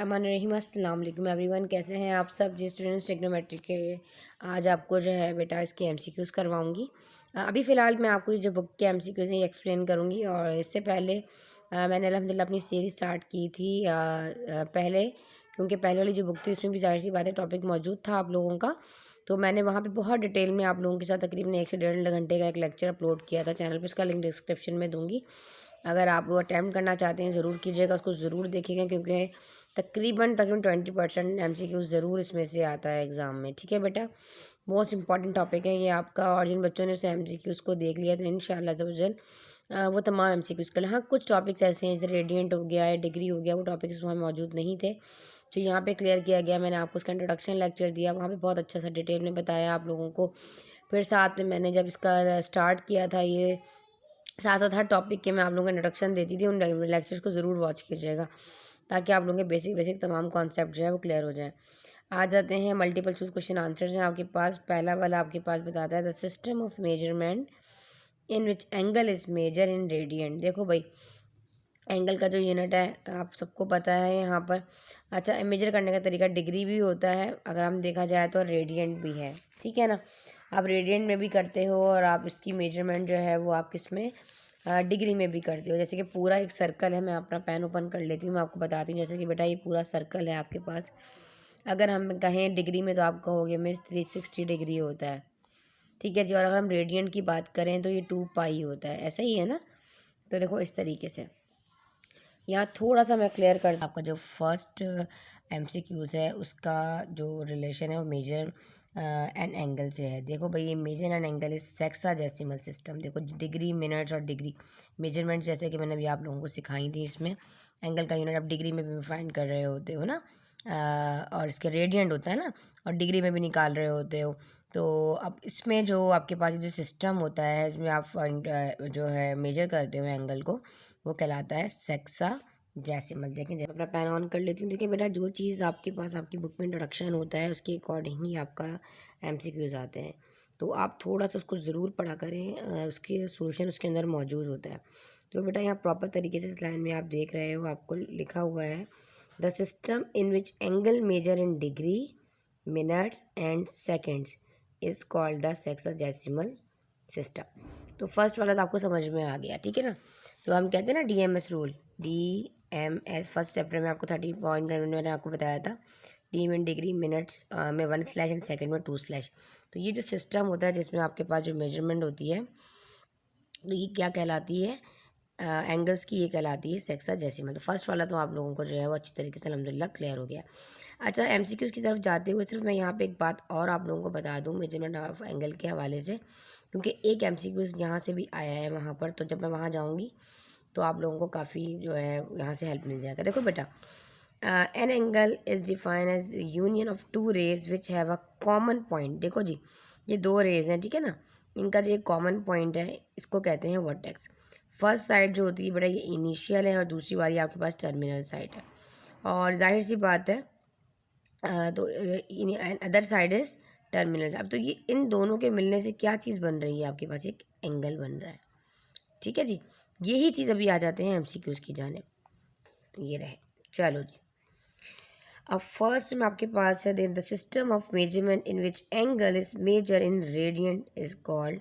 बिस्मिल्लाहिर्रहमानिर्रहीम। अस्सलाम वालेकुम एवरीवन, कैसे हैं आप सब। जी स्टूडेंट्स टेक्नोमेट्रिक के आज आपको जो है बेटा इसके एमसीक्यूज़ करवाऊंगी। अभी फ़िलहाल मैं आपको जो बुक के एमसीक्यूज़ हैं एक्सप्लेन करूंगी। और इससे पहले मैंने अल्हम्दुलिल्लाह अपनी सीरीज़ स्टार्ट की थी पहले, क्योंकि पहले वाली जो बुक थी उसमें भी ज़ाहिर सी बात है टॉपिक मौजूद था आप लोगों का। तो मैंने वहाँ पे बहुत डिटेल में आप लोगों के साथ तकरीबन 1 से 1.5 घंटे का एक लेक्चर अपलोड किया था चैनल पे। उसका लिंक डिस्क्रिप्शन में दूँगी। अगर आप वो अटैम्प्ट करना चाहते हैं ज़रूर कीजिएगा, उसको ज़रूर देखिएगा, क्योंकि तकरीबन 20% MCQ ज़रूर इसमें से आता है एग्ज़ाम में। ठीक है बेटा, मोस्ट इंपॉर्टेंट टॉपिक है ये आपका। और जिन बच्चों ने उस MCQs को देख लिया तो इंशाल्लाह ज़वजल वो तमाम MCQs कर। हाँ, कुछ टॉपिक्स ऐसे हैं जैसे रेडियंट हो गया है, डिग्री हो गया, वो टॉपिक्स वहाँ मौजूद नहीं थे जो यहाँ पे क्लियर किया गया। मैंने आपको उसका इंट्रोडक्शन लेक्चर दिया, वहाँ पे बहुत अच्छा सा डिटेल में बताया आप लोगों को। फिर साथ में मैंने जब इसका स्टार्ट किया था ये साथ साथ हर टॉपिक के मैं आप लोगों को इंट्रोडक्शन देती थी। उन लेक्चर्स को ज़रूर वॉच कीजिएगा ताकि आप लोगों के बेसिक तमाम कॉन्सेप्ट जो है वो क्लियर हो जाए। आ जाते हैं मल्टीपल चूज क्वेश्चन आंसर्स हैं आपके पास। पहला वाला आपके पास बताता है the system of measurement in which angle is measure in radiant. देखो भाई, एंगल का जो यूनिट है आप सबको पता है यहाँ पर। अच्छा, मेजर करने का तरीका डिग्री भी होता है, अगर हम देखा जाए तो रेडियंट भी है। ठीक है ना, आप रेडियंट में भी करते हो और आप इसकी मेजरमेंट जो है वो आप किस में डिग्री में भी करते हो। जैसे कि पूरा एक सर्कल है, मैं अपना पेन ओपन कर लेती हूँ, मैं आपको बताती हूँ। जैसे कि बेटा ये पूरा सर्कल है आपके पास, अगर हम कहें डिग्री में तो आप कहोगे मिस 360 डिग्री होता है। ठीक है जी। और अगर हम रेडियंट की बात करें तो ये 2 पाई होता है, ऐसा ही है ना। तो देखो इस तरीके से यहाँ थोड़ा सा मैं क्लियर कर दूँ। आपका जो फर्स्ट MCQs है उसका जो रिलेशन है वो मेजर एंड एंगल से है। देखो भाई, ये measure and angle is sexadecimal system. देखो डिग्री, मिनट्स और डिग्री मेजरमेंट्स जैसे कि मैंने अभी आप लोगों को सिखाई थी, इसमें एंगल का यूनिट आप डिग्री में भी फाइंड कर रहे होते हो ना। और इसके रेडियंट होता है ना, और डिग्री में भी निकाल रहे होते हो। तो अब इसमें जो आपके पास जो सिस्टम होता है इसमें आप जो है मेजर करते हो एंगल को, वो कहलाता है सेक्साडेसिमल। देखें, जब अपना पेन ऑन कर लेती हूँ। देखिए बेटा, जो चीज़ आपके पास आपकी बुक में इंट्रोडक्शन होता है उसके अकॉर्डिंग ही आपका MCQs आते हैं। तो आप थोड़ा सा उसको ज़रूर पढ़ा करें, उसके सोल्यूशन उसके अंदर मौजूद होता है। तो बेटा यहाँ प्रॉपर तरीके से इस लाइन में आप देख रहे हो, आपको लिखा हुआ है the system in which angle measure in degree, minutes and seconds is called the sexagesimal system. तो फर्स्ट वाला तो आपको समझ में आ गया, ठीक है ना। तो हम कहते हैं ना DMS rule, DMS first chapter में आपको 30 पॉइंट मैंने आपको बताया था। डी में डिग्री, मिनट्स में 1 स्लैश एंड सेकेंड में 2 स्लैश। तो ये जो सिस्टम होता है जिसमें आपके पास जो मेजरमेंट होती है तो ये क्या कहलाती है, एंगल्स की ये कहलाती है सेक्साडेसिमल। तो फर्स्ट वाला तो आप लोगों को जो है वो अच्छी तरीके से अल्हम्दुलिल्लाह क्लियर हो गया। अच्छा, MCQs की तरफ जाते हुए सिर्फ मैं यहाँ पे एक बात और आप लोगों को बता दूँ मेजरमेंट ऑफ एंगल के हवाले से, क्योंकि एक MCQs यहाँ से भी आया है वहाँ पर। तो जब मैं वहाँ जाऊँगी तो आप लोगों को काफ़ी जो है यहाँ से हेल्प मिल जाएगा। देखो बेटा, an angle is define as union of 2 rays which have a common point. देखो जी, ये 2 रेज हैं, ठीक है ना। इनका जो एक कॉमन पॉइंट है इसको कहते हैं वर्टेक्स। फर्स्ट साइड जो होती है बेटा ये इनिशियल है और दूसरी वाली आपके पास टर्मिनल साइड है। और जाहिर सी बात है तो अदर साइड इज़ टर्मिनल। अब तो ये इन दोनों के मिलने से क्या चीज़ बन रही है, आपके पास एक एंगल बन रहा है। ठीक है जी, यही चीज़ अभी आ जाते हैं MCQs की जानिब। ये रहे, चलो जी। अब फर्स्ट में आपके पास है the system of measurement in which angle is measure in radiant is called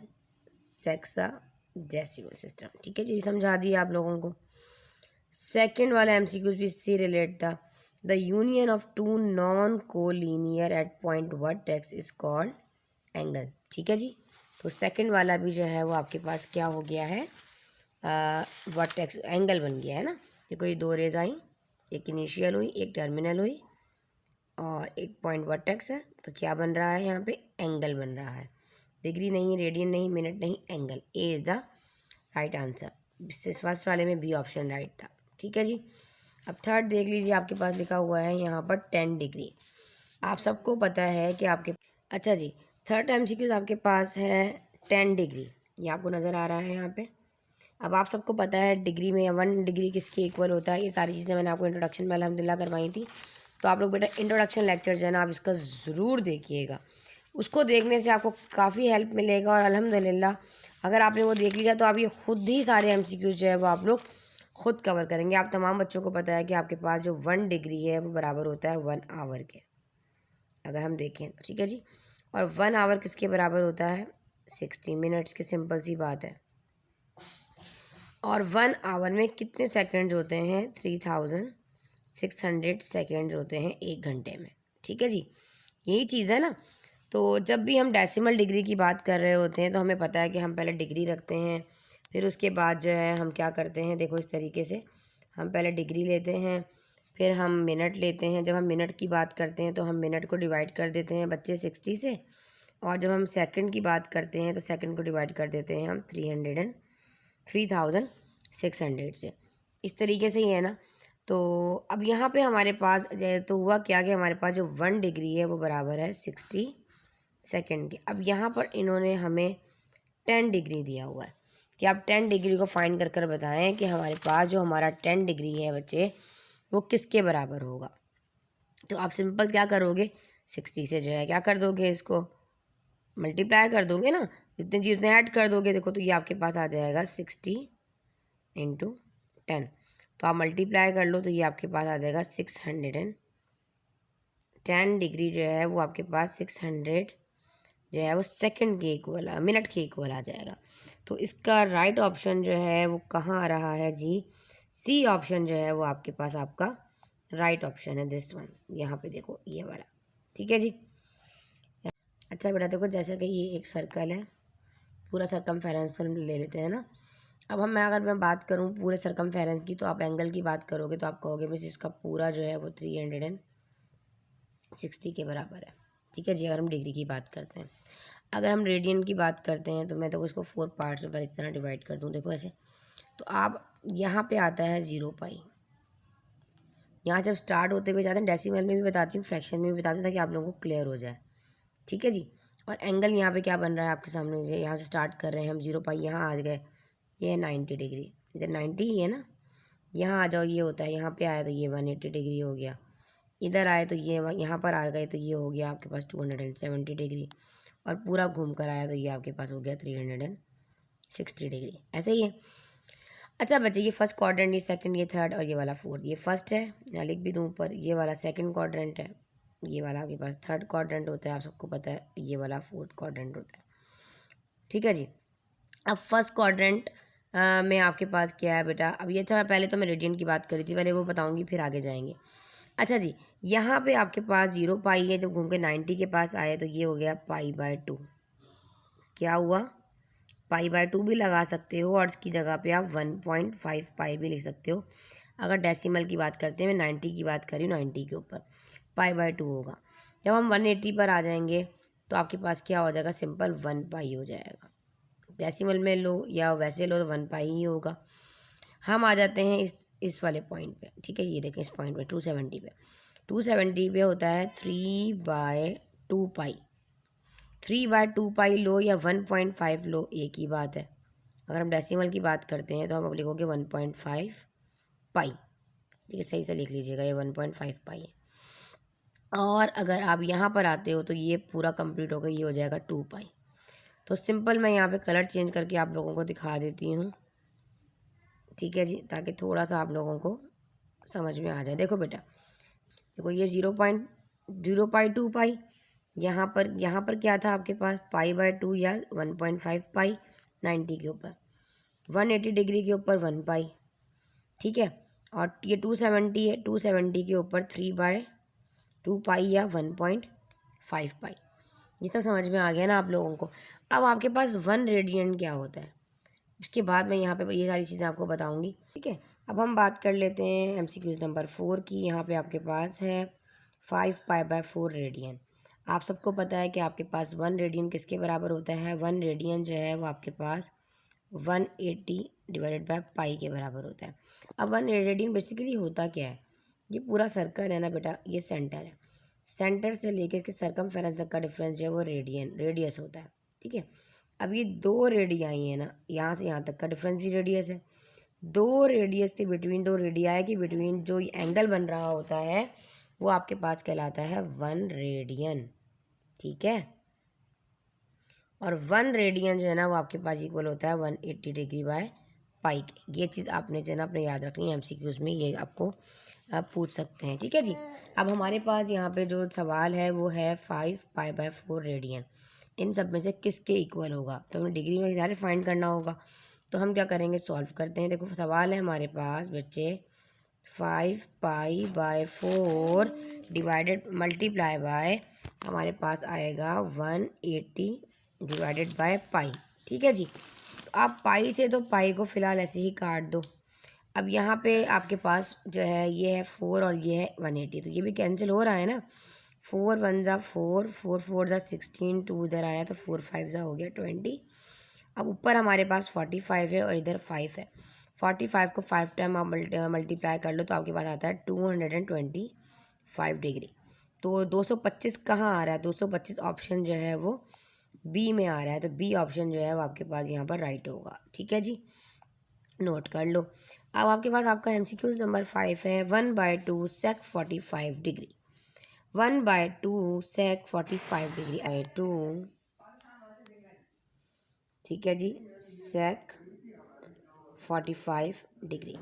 sexadecimal system. ठीक है जी, समझा दिया आप लोगों को। सेकेंड वाला MCQs भी इससे रिलेट था। The union of 2 non collinear at point vertex is called angle. ठीक है जी, तो सेकेंड वाला भी जो है वो आपके पास क्या हो गया है, वर्टेक्स एंगल बन गया है ना। देखो ये 2 रेज आई, एक इनिशियल हुई एक टर्मिनल हुई और एक पॉइंट वर्टेक्स है। तो क्या बन रहा है यहाँ पे, एंगल बन रहा है। डिग्री नहीं, रेडियन नहीं, मिनट नहीं, angle. A is the right answer. First वाले में बी ऑप्शन राइट था। ठीक है जी। अब थर्ड देख लीजिए, आपके पास लिखा हुआ है यहाँ पर 10 डिग्री। आप सबको पता है कि आपके, अच्छा जी, थर्ड MCQs आपके पास है 10 डिग्री। ये आपको नज़र आ रहा है यहाँ पे। अब आप सबको पता है डिग्री में 1 डिग्री किसके इक्वल होता है, ये सारी चीज़ें मैंने आपको इंट्रोडक्शन में अल्हम्दुलिल्लाह करवाई थी। तो आप लोग बेटा इंट्रोडक्शन लेक्चर जो है ना आप इसका ज़रूर देखिएगा, उसको देखने से आपको काफ़ी हेल्प मिलेगा। और अल्हम्दुलिल्लाह अगर आपने वो देख लिया तो आप ये खुद ही सारे MCQs जो है वो आप लोग खुद कवर करेंगे। आप तमाम बच्चों को पता है कि आपके पास जो 1 डिग्री है वो बराबर होता है 1 आवर के, अगर हम देखें तो, ठीक है जी। और 1 आवर किसके बराबर होता है? 60 मिनट्स की, सिंपल सी बात है। और 1 आवर में कितने सेकंड्स होते हैं? 3600 सेकंड्स होते हैं 1 घंटे में, ठीक है जी। यही चीज़ है ना। तो जब भी हम डेसिमल डिग्री की बात कर रहे होते हैं तो हमें पता है कि हम पहले डिग्री रखते हैं, फिर उसके बाद जो है हम क्या करते हैं, देखो इस तरीके से हम पहले डिग्री लेते हैं, फिर हम मिनट लेते हैं। जब हम मिनट की बात करते हैं तो हम मिनट को डिवाइड कर देते हैं बच्चे 60 से, और जब हम सेकंड की बात करते हैं तो सेकंड को डिवाइड कर देते हैं हम 3600 से। इस तरीके से ही है ना। तो अब यहाँ पे हमारे पास तो हुआ क्या कि हमारे पास जो 1 डिग्री है वो बराबर है 60 सेकंड के। अब यहाँ पर इन्होंने हमें 10 डिग्री दिया हुआ है कि आप 10 डिग्री को फाइंड कर बताएं कि हमारे पास जो हमारा 10 डिग्री है बच्चे वो किसके बराबर होगा। तो आप सिंपल क्या करोगे, 60 से जो है क्या कर दोगे, इसको मल्टीप्लाई कर दोगे ना, जितने ऐड कर दोगे देखो, तो ये आपके पास आ जाएगा 60 इंटू 10। तो आप मल्टीप्लाई कर लो तो ये आपके पास आ जाएगा 610 डिग्री जो है वो आपके पास 600 जो है वो सेकंड के इक्वल, मिनट के इक्वल आ जाएगा। तो इसका राइट ऑप्शन जो है वो कहाँ आ रहा है जी? सी ऑप्शन जो है वो आपके पास आपका राइट ऑप्शन है, दिस वन, यहाँ पे देखो ये वाला, ठीक है जी। अच्छा बेटा देखो, जैसे कि ये एक सर्कल है, पूरा सरकमफेरेंस हम ले लेते हैं ना। अब अगर मैं बात करूँ पूरे सरकमफेरेंस की, तो आप एंगल की बात करोगे तो आप कहोगे मिस इसका पूरा जो है वो 360 के बराबर है, ठीक है जी। अगर हम डिग्री की बात करते हैं, अगर हम रेडियन की बात करते हैं तो मैं तो इसको 4 पार्ट्स में इस तरह डिवाइड कर दूँ, देखो ऐसे। तो आप यहाँ पे आता है 0 पाई, यहाँ जब स्टार्ट होते हुए जाते हैं, डेसिमल में भी बताती हूँ, फ्रैक्शन में भी बताती हूँ, ताकि आप लोगों को क्लियर हो जाए, ठीक है जी। और एंगल यहाँ पे क्या बन रहा है आपके सामने, यहाँ से स्टार्ट कर रहे हैं हम 0 पाई, यहाँ आ गए, ये है 90 डिग्री, इधर 90 ही है ना। यहाँ आ जाओ, ये होता है, यहाँ पे आया तो ये 180 डिग्री हो गया, इधर आए तो ये यहाँ पर आ गए तो ये हो गया आपके पास 270 डिग्री, और पूरा घूम कर आया तो ये आपके पास हो गया 360 डिग्री, ऐसे ही है। अच्छा बच्चे, ये फर्स्ट क्वाड्रेंट, ये सेकंड, ये थर्ड, और ये वाला फोर्थ, ये फर्स्ट है, यहाँ लिख भी दूँ ऊपर, ये वाला सेकंड क्वाड्रेंट है, ये वाला आपके पास थर्ड क्वाड्रेंट होता है, आप सबको पता है, ये वाला फोर्थ क्वाड्रेंट होता है, ठीक है जी। अब फर्स्ट क्वाड्रेंट में आपके पास क्या है बेटा, अब ये था, पहले तो मैं रेडियन की बात करी थी, पहले वो बताऊंगी फिर आगे जाएंगे। अच्छा जी, यहाँ पे आपके पास 0 पाई है, जब घूम के 90 के पास आए तो ये हो गया पाई/2। क्या हुआ, पाई/2 भी लगा सकते हो, और इसकी जगह पे आप 1.5 पाई भी लिख सकते हो। अगर डेसिमल की बात करते हैं, मैं 90 की बात करी, 90 के ऊपर पाई/2 होगा। जब हम 180 पर आ जाएंगे तो आपके पास क्या हो जाएगा, सिंपल 1 पाई हो जाएगा। डेसिमल में लो या वैसे लो तो 1 पाई ही होगा। हम आ जाते हैं इस वाले पॉइंट पे, ठीक है, ये देखें इस पॉइंट पे 270 पे, 270 पे होता है 3/2 पाई। 3/2 पाई लो या 1.5 लो, एक ही बात है। अगर हम डेसिमल की बात करते हैं तो हम अब लिखोगे 1.5 पाई, ठीक है, सही से लिख लीजिएगा, ये 1.5 पाई है। और अगर आप यहाँ पर आते हो तो ये पूरा कंप्लीट होकर ये हो जाएगा 2 पाई। तो सिंपल मैं यहाँ पे कलर चेंज करके आप लोगों को दिखा देती हूँ, ठीक है जी, ताकि थोड़ा सा आप लोगों को समझ में आ जाए। देखो बेटा, देखो ये 0.2 पाई, यहाँ पर क्या था आपके पास, पाई/2 या 1.5 पाई 90 के ऊपर, 180 डिग्री के ऊपर 1 पाई, ठीक है। और ये 270 है, 270 के ऊपर 3/2 पाई या 1.5 पाई। ये सब समझ में आ गया ना आप लोगों को। अब आपके पास 1 रेडियन क्या होता है, उसके बाद मैं यहाँ पे ये सारी चीज़ें आपको बताऊँगी, ठीक है। अब हम बात कर लेते हैं MCQs नंबर 4 की। यहाँ पे आपके पास है 5 पाई/4 रेडियन। आप सबको पता है कि आपके पास 1 रेडियन किसके बराबर होता है, 1 रेडियन जो है वो आपके पास 180 डिवाइडेड बाय पाई के बराबर होता है। अब 1 रेडियन बेसिकली होता क्या है, ये पूरा सर्कल है ना बेटा, ये सेंटर है, सेंटर से लेके इसके सरकमफेरेंस तक का डिफरेंस जो है वो रेडियस होता है, ठीक है। अब ये 2 रेडियाई है ना, यहाँ से यहाँ तक का डिफरेंस भी रेडियस है। 2 रेडियस के बिटवीन, 2 रेडियाई के बिटवीन जो एंगल बन रहा होता है वो आपके पास कहलाता है 1 रेडियन, ठीक है। और 1 रेडियन जो है ना वो आपके पास इक्वल होता है 180 डिग्री बाय पाई के। ये चीज़ आपने जो है ना अपने याद रखनी है, एमसीक्यूज़ में ये आपको आप पूछ सकते हैं। ठीक है जी। अब हमारे पास यहाँ पे जो सवाल है वो है 5π/4 रेडियन इन सब में से किसके इक्वल होगा। तो हमें डिग्री में सारे फाइंड करना होगा। तो हम क्या करेंगे, सॉल्व करते हैं। देखो सवाल है हमारे पास बच्चे 5π/4 डिवाइडेड मल्टीप्लाई बाय हमारे पास आएगा 180 डिवाइडेड बाय पाई। ठीक है जी। तो आप पाई से तो पाई को फ़िलहाल ऐसे ही काट दो। अब यहाँ पे आपके पास जो है ये है 4 और ये है 180, तो ये भी कैंसिल हो रहा है ना। 4 1 ज़ा 4, 4 4 ज़ा 16, 2 इधर आया तो 4 5 ज़ा हो गया 20। अब ऊपर हमारे पास 45 है और इधर 5 है। 45 को 5 टाइम आप मल्टीप्लाई कर लो तो आपके पास आता है 225 डिग्री। तो 225 कहाँ आ रहा है, 225 ऑप्शन जो है वो बी में आ रहा है। तो बी ऑप्शन जो है वो आपके पास यहाँ पर राइट होगा। ठीक है जी, नोट कर लो। अब आपके पास आपका एमसीक्यूज नंबर 5 है 1/2 sec 45 degree. 1/2 sec 45 degree I 2, ठीक है जी, sec 45 डिग्री।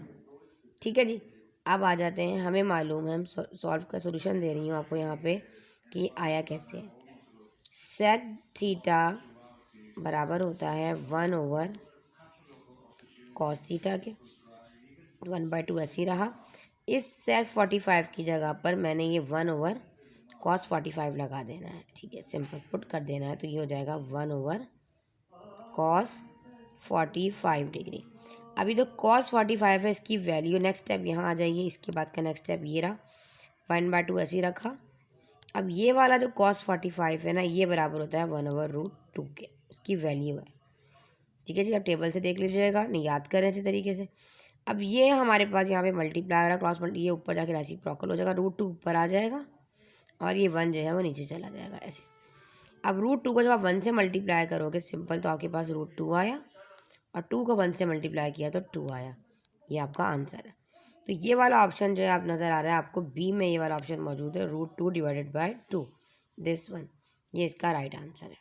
ठीक है जी। अब आ जाते हैं, हमें मालूम है, हम सॉल्व का सोल्यूशन दे रही हूँ आपको यहाँ पे कि ये आया कैसे है। sec थीटा बराबर होता है 1/cos थीटा के। 1/2 ऐसे ही रहा। इस sec 45 की जगह पर मैंने ये 1/cos 45 लगा देना है। ठीक है, सिंपल पुट कर देना है। तो ये हो जाएगा 1/cos 45 डिग्री। अभी तो cos 45 है, इसकी वैल्यू नेक्स्ट स्टेप यहाँ आ जाइए। इसके बाद का नेक्स्ट स्टेप ये रहा, 1/2 ऐसे ही रखा। अब ये वाला जो cos 45 है ना, ये बराबर होता है 1/√2 के, इसकी वैल्यू है। ठीक है जी। अब टेबल से देख लीजिएगा, नहीं याद करें अच्छे तरीके से। अब ये हमारे पास यहाँ पे मल्टीप्लाई हो रहा है, क्रॉस मल्टी, ये ऊपर जाके रेसिप्रोकल हो जाएगा, √2 ऊपर आ जाएगा और ये 1 जो है वो नीचे चला जाएगा ऐसे। अब √2 को जब आप 1 से मल्टीप्लाई करोगे सिंपल, तो आपके पास √2 आया और 2 को 1 से मल्टीप्लाई किया तो 2 आया। ये आपका आंसर है। तो ये वाला ऑप्शन जो है आप नज़र आ रहा है आपको बी में, ये वाला ऑप्शन मौजूद है √2 डिवाइडेड बाय 2, दिस वन, ये इसका राइट आंसर है।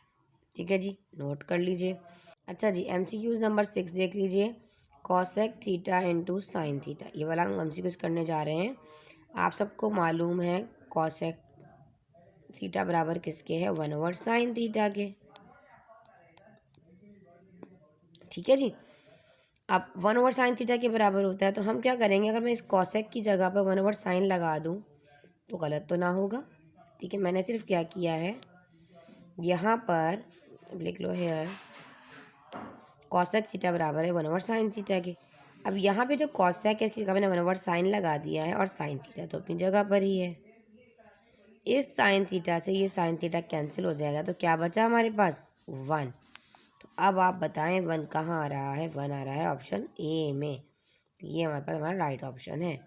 ठीक है जी, नोट कर लीजिए। अच्छा जी, एमसीक्यूज नंबर 6 देख लीजिए। Cosec theta into sine theta, ये वाला हम एमसीक्यूज करने जा रहे हैं। आप सबको मालूम है कॉसेक थीटा बराबर किसके है, 1/sin थीटा के। ठीक है जी। अब 1/sin थीटा के बराबर होता है, तो हम क्या करेंगे, अगर मैं इस कॉसेक की जगह पर 1/sin लगा दूं तो गलत तो ना होगा। ठीक है, मैंने सिर्फ क्या किया है, यहाँ पर लिख लो हेयर कॉसेक थीटा बराबर है 1/sin थीटा के। अब यहाँ पे जो कॉसेक है इसकी जगह मैंने 1/sin लगा दिया है और साइन थीटा तो अपनी जगह पर ही है। इस साइन थीटा से ये साइन थीटा कैंसिल हो जाएगा, तो क्या बचा हमारे पास, 1। तो अब आप बताएं 1 कहाँ आ रहा है, 1 आ रहा है ऑप्शन ए में। तो ये हमारे पास हमारा राइट ऑप्शन है।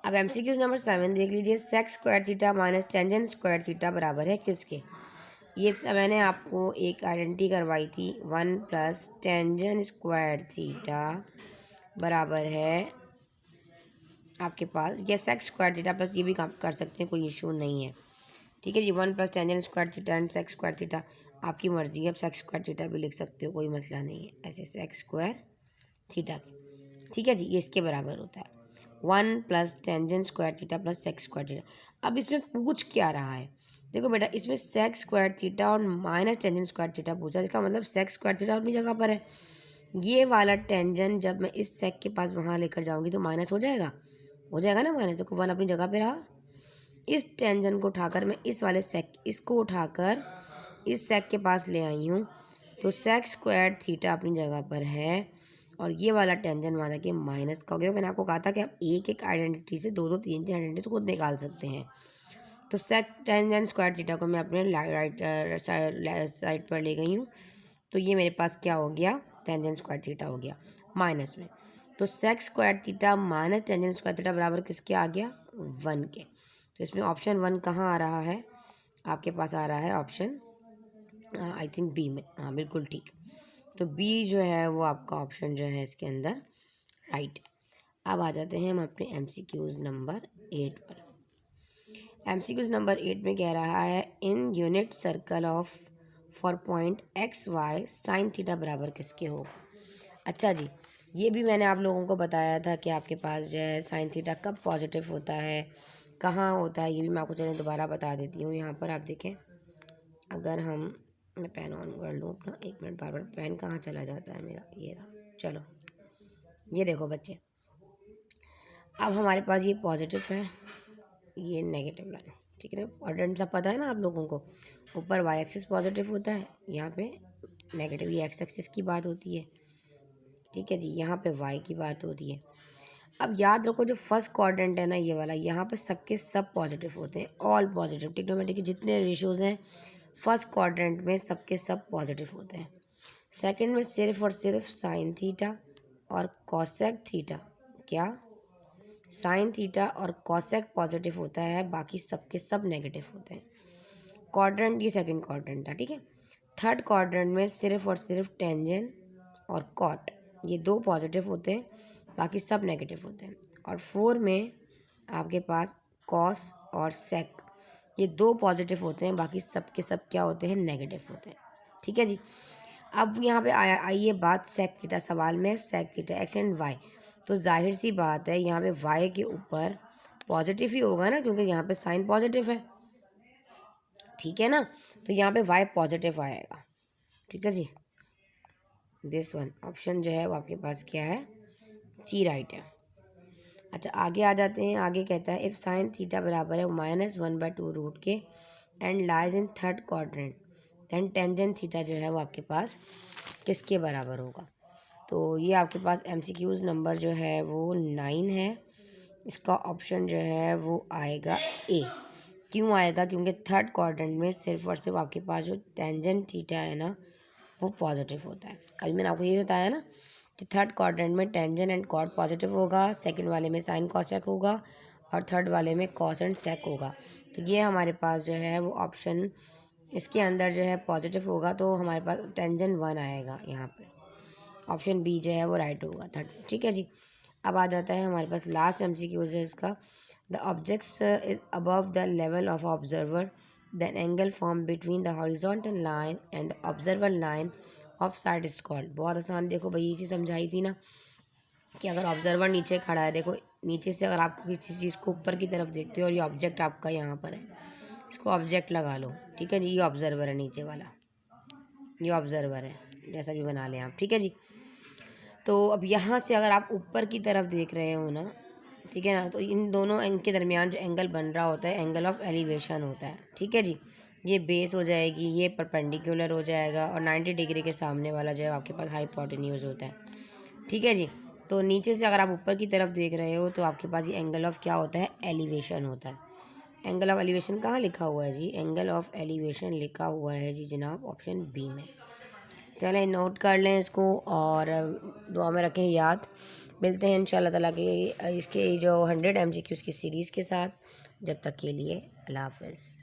अब एमसीक्यूज नंबर 7 देख लीजिए। Sec square theta minus tangent square theta बराबर है किसके। ये मैंने आपको एक आइडेंटिटी करवाई थी, 1 + टेंजेंट स्क्वायर थीटा बराबर है आपके पास, या सेक स्क्वायर थीटा प्लस ये भी काम कर सकते हैं, कोई इशू नहीं है। ठीक है जी, 1 + tangent square theta and sec square theta, आपकी मर्जी है, आप सेक स्क्वायर थीटा भी लिख सकते हो, कोई मसला नहीं है, ऐसे सेक स्क्वायर थीटा। ठीक है जी, ये इसके बराबर होता है 1 + tangent square theta plus sec square theta. अब इसमें पूछ क्या रहा है, देखो बेटा, इसमें सेक स्क्वायर थीटा और माइनस टेंजेंट स्क्वायर थीटा पूछा, इसका मतलब सेक स्क्वायर थीटा अपनी जगह पर है। ये वाला टेंजेंट जब मैं इस सेक के पास वहाँ लेकर जाऊँगी तो माइनस हो जाएगा ना माइनस, देखो 1 अपनी जगह पे रहा। इस टेंजेंट को उठाकर मैं इस वाले सेक, इसको उठाकर इस सेक के पास ले आई हूँ, तो सेक स्क्वायर थीटा अपनी जगह पर है और ये वाला टेंजेंट वहाँ जाके माइनस का हो गया। मैंने आपको कहा था कि आप एक एक आइडेंटिटी से 2 2 3 3 आइडेंटिटी खुद निकाल सकते हैं। तो सेक टेंजेंट स्क्वायर थीटा को मैं अपने राइट साइड पर ले गई हूँ, तो ये मेरे पास क्या हो गया, टेंजेंट स्क्वायर थीटा हो गया माइनस में। तो sec square theta minus tangent square theta बराबर किसके आ गया, 1 के। तो इसमें ऑप्शन 1 कहाँ आ रहा है, आपके पास आ रहा है ऑप्शन आई थिंक बी में। हाँ बिल्कुल ठीक। तो बी जो है वो आपका ऑप्शन जो है इसके अंदर राइट है। अब आ जाते हैं हम अपने एमसीक्यूज नंबर 8 पर। एमसीक्यूज नंबर 8 में कह रहा है in unit circle of for point XY sine theta बराबर किसके होगा। अच्छा जी, ये भी मैंने आप लोगों को बताया था कि आपके पास जो है साइन थीटा कब पॉजिटिव होता है, कहाँ होता है, ये भी मैं आपको चलिए दोबारा बता देती हूँ। यहाँ पर आप देखें, अगर मैं पेन ऑन कर लूँ अपना, 1 मिनट, बार बार पेन कहाँ चला जाता है मेरा, ये रहा। चलो, ये देखो बच्चे, अब हमारे पास ये पॉजिटिव है, ये नेगेटिव लाइन, ठीक है ना। क्वाड्रेंट सब पता है ना आप लोगों को, ऊपर वाई एक्सिस पॉजिटिव होता है, यहाँ पे नेगेटिव, ये एक्स एक्सिस की बात होती है, ठीक है जी। यहाँ पे वाई की बात होती है। अब याद रखो, जो फर्स्ट क्वाड्रेंट है ना ये वाला, यहाँ पे सबके सब पॉजिटिव होते हैं, ऑल पॉजिटिव। ट्रिग्नोमेट्री के जितने रेशियोज हैं फर्स्ट क्वाड्रेंट में सबके सब पॉजिटिव होते हैं। सेकंड में सिर्फ और सिर्फ साइन थीटा और कॉसेक थीटा, क्या साइन थीटा और कॉसेक पॉजिटिव होता है, बाकी सबके सब नेगेटिव होते हैं। क्वाड्रेंट, ये सेकंड क्वाड्रेंट था, ठीक है। थर्ड क्वाड्रेंट में सिर्फ और सिर्फ टेंजेंट और कॉट, ये 2 पॉजिटिव होते हैं, बाकी सब नेगेटिव होते हैं। और 4 में आपके पास कॉस और सेक, ये 2 पॉजिटिव होते हैं, बाकी सब के सब क्या होते हैं, नेगेटिव होते हैं, ठीक है जी। अब यहाँ पे आइए बात सेक थीटा, सवाल में sec theta X and Y, तो जाहिर सी बात है यहाँ पे वाई के ऊपर पॉजिटिव ही होगा ना, क्योंकि यहाँ पे साइन पॉजिटिव है, ठीक है ना। तो यहाँ पे वाई पॉजिटिव आएगा, ठीक है जी। दिस वन ऑप्शन जो है वो आपके पास क्या है, सी राइट है। अच्छा, आगे आ जाते हैं। आगे कहता है इफ़ साइन थीटा बराबर है -1/2 रूट के and lies in third quadrant, then tangent theta जो है वो आपके पास किसके बराबर होगा। तो ये आपके पास MCQs नंबर जो है वो 9 है। इसका ऑप्शन जो है वो आएगा ए। क्यों आएगा, क्योंकि थर्ड क्वाड्रेंट में सिर्फ और सिर्फ आपके पास जो टेंजेंट थीटा है ना वो पॉजिटिव होता है। अभी मैंने आपको ये बताया ना कि थर्ड क्वाड्रेंट में टेंजेंट एंड कॉट पॉजिटिव होगा, सेकंड वाले में साइन कॉसेक होगा और थर्ड वाले में कॉस एंड सेक होगा। तो ये हमारे पास जो है वो ऑप्शन इसके अंदर जो है पॉजिटिव होगा, तो हमारे पास टेंजेंट 1 आएगा यहाँ पे, ऑप्शन बी जो है वो राइट होगा थर्ड, ठीक है जी। अब आ जाता है हमारे पास लास्ट MCQ है इसका, the objects is above the level of observer, then angle form between the horizontal line and observer line of side is called. बहुत आसान, देखो भाई ये चीज़ समझाई थी ना कि अगर ऑब्जर्वर नीचे खड़ा है, देखो नीचे से अगर आप किसी चीज़ को ऊपर की तरफ देखते हो और ये ऑब्जेक्ट आपका यहाँ पर है, इसको ऑब्जेक्ट लगा लो, ठीक है जी। ये ऑब्जर्वर है नीचे वाला, ये ऑब्जर्वर है, जैसा भी बना लें आप, ठीक है जी। तो अब यहाँ से अगर आप ऊपर की तरफ देख रहे हो ना, ठीक है ना, तो इन दोनों एंग के दरमियान जो एंगल बन रहा होता है एंगल ऑफ एलिवेशन होता है, ठीक है जी। ये बेस हो जाएगी, ये परपेंडिकुलर हो जाएगा और 90 डिग्री के सामने वाला जो है आपके पास हाइपोटेन्यूज होता है, ठीक है जी। तो नीचे से अगर आप ऊपर की तरफ देख रहे हो तो आपके पास ये एंगल ऑफ क्या होता है, एलिवेशन होता है। एंगल ऑफ एलिवेशन कहाँ लिखा हुआ है जी, एंगल ऑफ एलिवेशन लिखा हुआ है जी जनाब ऑप्शन बी में। चलें नोट कर लें इसको और दुआ में रखें याद। मिलते हैं इंशाल्लाह ताला के इसके जो 100 MCQs की सीरीज़ के साथ। जब तक के लिए अल्लाह हाफ़िज़।